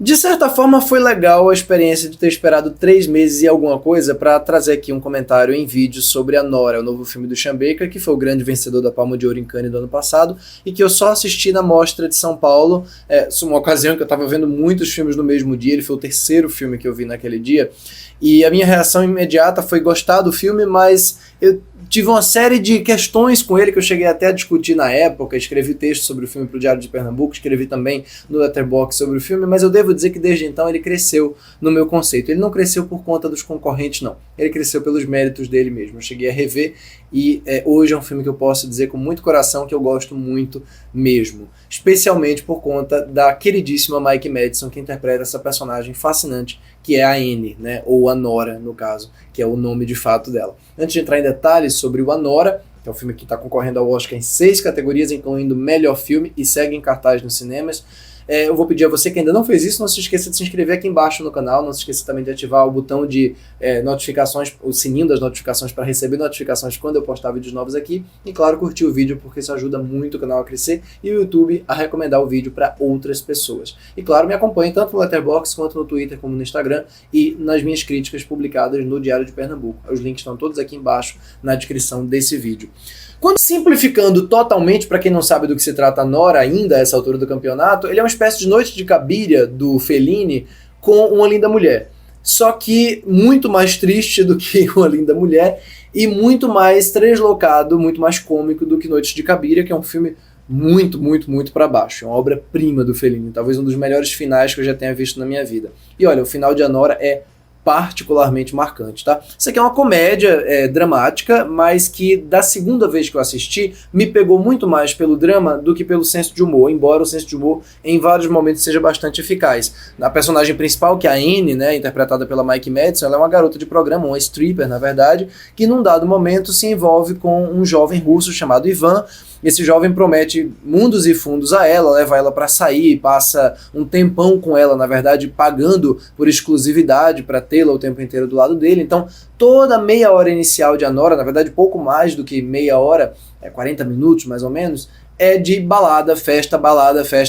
De certa forma foi legal a experiência de ter esperado 3 meses e alguma coisa para trazer aqui um comentário em vídeo sobre A Nora, o novo filme do Sean Baker, que foi o grande vencedor da Palma de Ouro em Cannes do ano passado e que eu só assisti na Mostra de São Paulo. Uma ocasião que eu estava vendo muitos filmes no mesmo dia, ele foi o terceiro filme que eu vi naquele dia, e a minha reação imediata foi gostar do filme, mas eu tive uma série de questões com ele que eu cheguei até a discutir na época, escrevi texto sobre o filme para o Diário de Pernambuco, escrevi também no Letterboxd sobre o filme, mas eu devo dizer que desde então ele cresceu no meu conceito. Ele não cresceu por conta dos concorrentes, não. Ele cresceu pelos méritos dele mesmo. Eu cheguei a rever e hoje é um filme que eu posso dizer com muito coração que eu gosto muito mesmo. Especialmente por conta da queridíssima Mike Madison, que interpreta essa personagem fascinante, que é a Annie, né? Ou a Nora, no caso, que é o nome de fato dela. Antes de entrar em detalhes sobre o A Nora, que é um filme que está concorrendo ao Oscar em 6 categorias, incluindo melhor filme, e segue em cartaz nos cinemas, eu vou pedir a você que ainda não fez isso, não se esqueça de se inscrever aqui embaixo no canal, não se esqueça também de ativar o botão de notificações, o sininho das notificações para receber notificações quando eu postar vídeos novos aqui, e claro, curtir o vídeo porque isso ajuda muito o canal a crescer e o YouTube a recomendar o vídeo para outras pessoas. E claro, me acompanhe tanto no Letterboxd quanto no Twitter como no Instagram e nas minhas críticas publicadas no Diário de Pernambuco. Os links estão todos aqui embaixo na descrição desse vídeo. Quando simplificando totalmente, para quem não sabe do que se trata a Nora ainda a essa altura do campeonato, ele é uma espécie de Noite de Cabiria do Fellini com Uma Linda Mulher. Só que muito mais triste do que Uma Linda Mulher e muito mais translocado, muito mais cômico do que Noite de Cabiria, que é um filme muito, muito, muito para baixo. É uma obra-prima do Fellini, talvez um dos melhores finais que eu já tenha visto na minha vida. E olha, o final de A Nora é particularmente marcante, tá? Isso aqui é uma comédia dramática, mas que da segunda vez que eu assisti, me pegou muito mais pelo drama do que pelo senso de humor, embora o senso de humor em vários momentos seja bastante eficaz. A personagem principal, que é a Annie, né, interpretada pela Mike Madison, ela é uma garota de programa, uma stripper, na verdade, que num dado momento se envolve com um jovem russo chamado Ivan. Esse jovem promete mundos e fundos a ela, leva ela para sair, passa um tempão com ela, na verdade, pagando por exclusividade para tê-la o tempo inteiro do lado dele. Então, toda meia hora inicial de A Nora, na verdade, pouco mais do que meia hora, 40 minutos mais ou menos, é de balada, festa,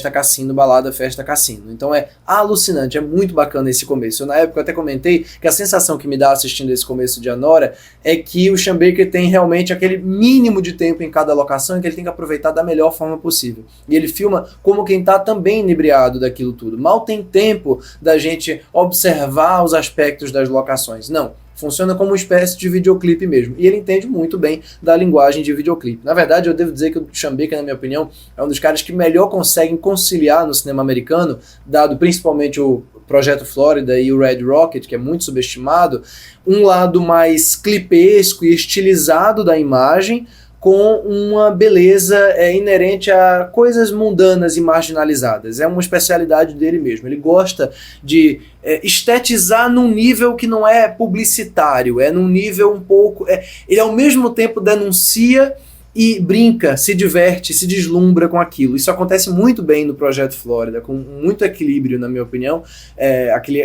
cassino, balada, festa, cassino. Então é alucinante, é muito bacana esse começo. Eu, na época, até comentei que a sensação que me dá assistindo esse começo de A Nora é que o Sean Baker tem realmente aquele mínimo de tempo em cada locação que ele tem que aproveitar da melhor forma possível. E ele filma como quem está também inebriado daquilo tudo. Mal tem tempo da gente observar os aspectos das locações. Não. Funciona como uma espécie de videoclipe mesmo. E ele entende muito bem da linguagem de videoclipe. Na verdade, eu devo dizer que o Sean Baker, na minha opinião, é um dos caras que melhor conseguem conciliar no cinema americano, dado principalmente o Projeto Flórida e o Red Rocket, que é muito subestimado, um lado mais clipesco e estilizado da imagem, com uma beleza inerente a coisas mundanas e marginalizadas. É uma especialidade dele mesmo. Ele gosta de estetizar num nível que não é publicitário, é num nível um pouco... ele ao mesmo tempo denuncia e brinca, se diverte, se deslumbra com aquilo. Isso acontece muito bem no Projeto Flórida, com muito equilíbrio, na minha opinião.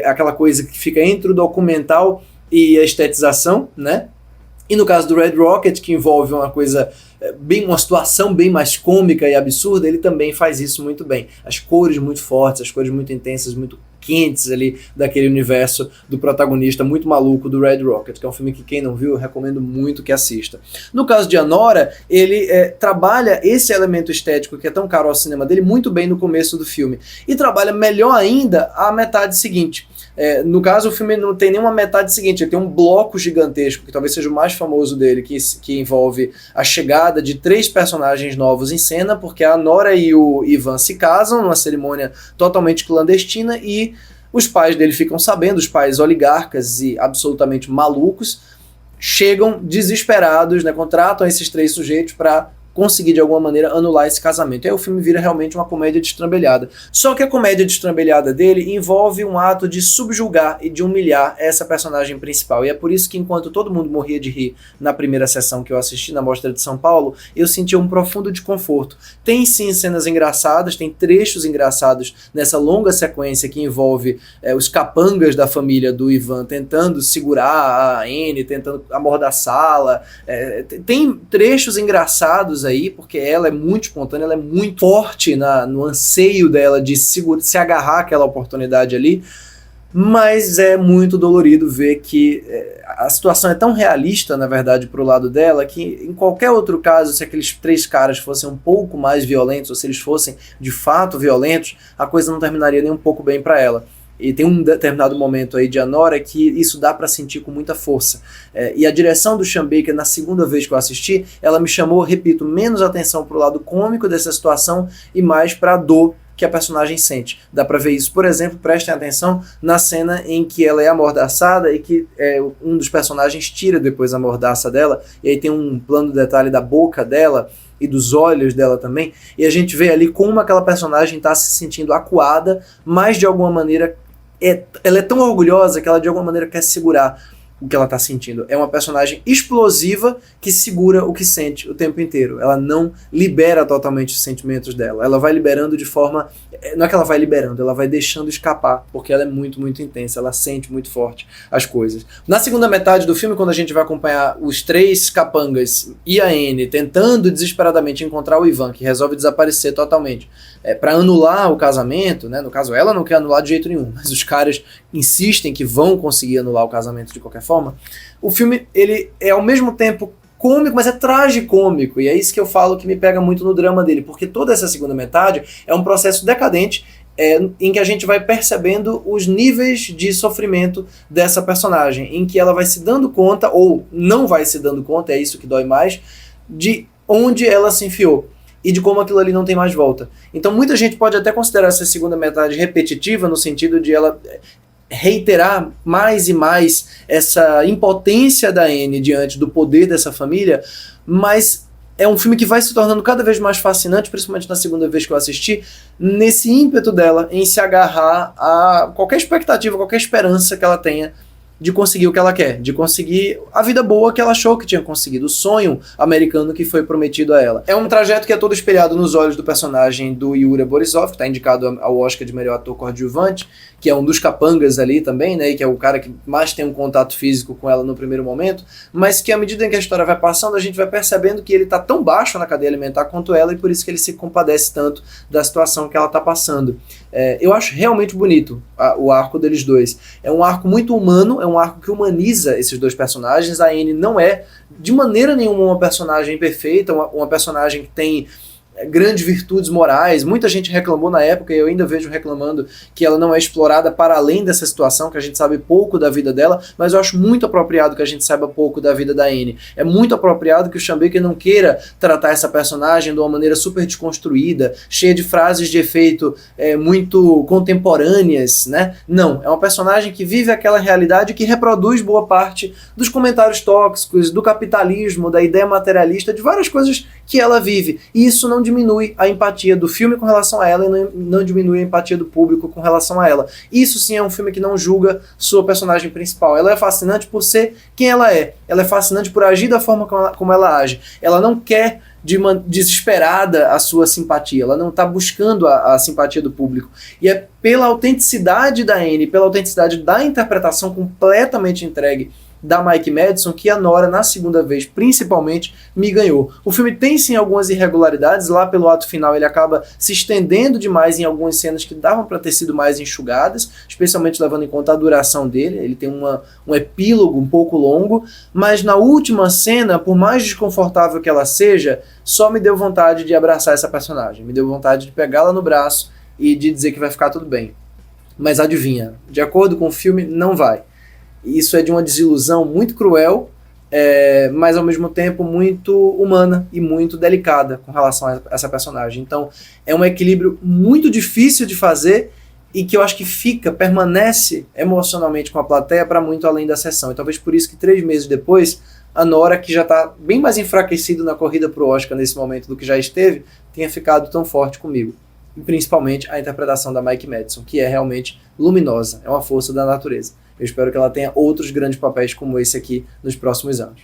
Aquela coisa que fica entre o documental e a estetização, né? E no caso do Red Rocket, que envolve uma coisa, uma situação bem mais cômica e absurda, ele também faz isso muito bem. As cores muito fortes, as cores muito intensas, muito quentes ali daquele universo do protagonista muito maluco do Red Rocket, que é um filme que quem não viu eu recomendo muito que assista. No caso de A Nora, ele trabalha esse elemento estético que é tão caro ao cinema dele muito bem no começo do filme. E trabalha melhor ainda a metade seguinte. No caso, o filme não tem nenhuma metade seguinte, ele tem um bloco gigantesco, que talvez seja o mais famoso dele, que envolve a chegada de 3 personagens novos em cena, porque a Nora e o Ivan se casam numa cerimônia totalmente clandestina e os pais dele ficam sabendo, os pais oligarcas e absolutamente malucos, chegam desesperados, né, contratam esses 3 sujeitos para conseguir de alguma maneira anular esse casamento. E aí o filme vira realmente uma comédia destrambelhada. Só que a comédia destrambelhada dele envolve um ato de subjugar e de humilhar essa personagem principal. E é por isso que enquanto todo mundo morria de rir na primeira sessão que eu assisti na Mostra de São Paulo, eu sentia um profundo desconforto. Tem sim cenas engraçadas, tem trechos engraçados nessa longa sequência que envolve os capangas da família do Ivan tentando segurar a Annie, tentando amordaçá-la. Tem trechos engraçados aí, porque ela é muito espontânea, ela é muito forte no anseio dela de se agarrar àquela oportunidade ali, mas é muito dolorido ver que a situação é tão realista, na verdade, pro lado dela, que em qualquer outro caso, se aqueles 3 caras fossem um pouco mais violentos, ou se eles fossem de fato violentos, a coisa não terminaria nem um pouco bem para ela. E tem um determinado momento aí de Anora que isso dá para sentir com muita força. E a direção do Sean Baker, na segunda vez que eu assisti, ela me chamou, repito, menos atenção pro lado cômico dessa situação e mais pra dor que a personagem sente. Dá pra ver isso, por exemplo, prestem atenção na cena em que ela é amordaçada e que um dos personagens tira depois a mordaça dela, e aí tem um plano de detalhe da boca dela e dos olhos dela também, e a gente vê ali como aquela personagem está se sentindo acuada, mas de alguma maneira ela é tão orgulhosa que ela de alguma maneira quer segurar o que ela está sentindo. É uma personagem explosiva que segura o que sente o tempo inteiro. Ela não libera totalmente os sentimentos dela. Ela vai liberando de forma... Não é que ela vai liberando, ela vai deixando escapar, porque ela é muito, muito intensa. Ela sente muito forte as coisas. Na segunda metade do filme, quando a gente vai acompanhar os 3 capangas e a Anne tentando desesperadamente encontrar o Ivan, que resolve desaparecer totalmente, para anular o casamento, né? No caso, ela não quer anular de jeito nenhum, mas os caras insistem que vão conseguir anular o casamento de qualquer forma. O filme, ele é ao mesmo tempo cômico, mas é tragicômico, e é isso que eu falo que me pega muito no drama dele, porque toda essa segunda metade é um processo decadente em que a gente vai percebendo os níveis de sofrimento dessa personagem, em que ela vai se dando conta, ou não vai se dando conta, é isso que dói mais, de onde ela se enfiou e de como aquilo ali não tem mais volta. Então muita gente pode até considerar essa segunda metade repetitiva, no sentido de ela reiterar mais e mais essa impotência da Anne diante do poder dessa família, mas é um filme que vai se tornando cada vez mais fascinante, principalmente na segunda vez que eu assisti, nesse ímpeto dela em se agarrar a qualquer expectativa, qualquer esperança que ela tenha de conseguir o que ela quer, de conseguir a vida boa que ela achou que tinha conseguido, o sonho americano que foi prometido a ela. É um trajeto que é todo espelhado nos olhos do personagem do Yura Borisov, que está indicado ao Oscar de melhor ator coadjuvante, que é um dos capangas ali também, né, e que é o cara que mais tem um contato físico com ela no primeiro momento, mas que à medida em que a história vai passando, a gente vai percebendo que ele está tão baixo na cadeia alimentar quanto ela, e por isso que ele se compadece tanto da situação que ela está passando. Eu acho realmente bonito o arco deles dois. É um arco muito humano, é um arco que humaniza esses dois personagens. A Anne não é de maneira nenhuma uma personagem perfeita, uma personagem que tem grandes virtudes morais. Muita gente reclamou na época, e eu ainda vejo reclamando, que ela não é explorada para além dessa situação, que a gente sabe pouco da vida dela, mas eu acho muito apropriado que a gente saiba pouco da vida da Anne. É muito apropriado que o Sean Baker não queira tratar essa personagem de uma maneira super desconstruída, cheia de frases de efeito muito contemporâneas, né? Não, é uma personagem que vive aquela realidade que reproduz boa parte dos comentários tóxicos, do capitalismo, da ideia materialista, de várias coisas que ela vive. E isso não diminui a empatia do filme com relação a ela e não diminui a empatia do público com relação a ela. Isso sim é um filme que não julga sua personagem principal. Ela é fascinante por ser quem ela é. Ela é fascinante por agir da forma como ela age. Ela não quer desesperada a sua simpatia. Ela não está buscando a simpatia do público. E é pela autenticidade da Anne, pela autenticidade da interpretação completamente entregue da Mike Madison, que a Nora, na segunda vez, principalmente, me ganhou. O filme tem sim algumas irregularidades, lá pelo ato final ele acaba se estendendo demais em algumas cenas que davam para ter sido mais enxugadas, especialmente levando em conta a duração dele. Ele tem um epílogo um pouco longo, mas na última cena, por mais desconfortável que ela seja, só me deu vontade de abraçar essa personagem, me deu vontade de pegá-la no braço e de dizer que vai ficar tudo bem. Mas adivinha, de acordo com o filme, não vai. Isso é de uma desilusão muito cruel, mas ao mesmo tempo muito humana e muito delicada com relação a essa personagem. Então é um equilíbrio muito difícil de fazer e que eu acho que permanece emocionalmente com a plateia para muito além da sessão. E talvez por isso que 3 meses depois, a Nora, que já está bem mais enfraquecida na corrida para o Oscar nesse momento do que já esteve, tenha ficado tão forte comigo. E principalmente a interpretação da Mike Madison, que é realmente luminosa, é uma força da natureza. Eu espero que ela tenha outros grandes papéis como esse aqui nos próximos anos.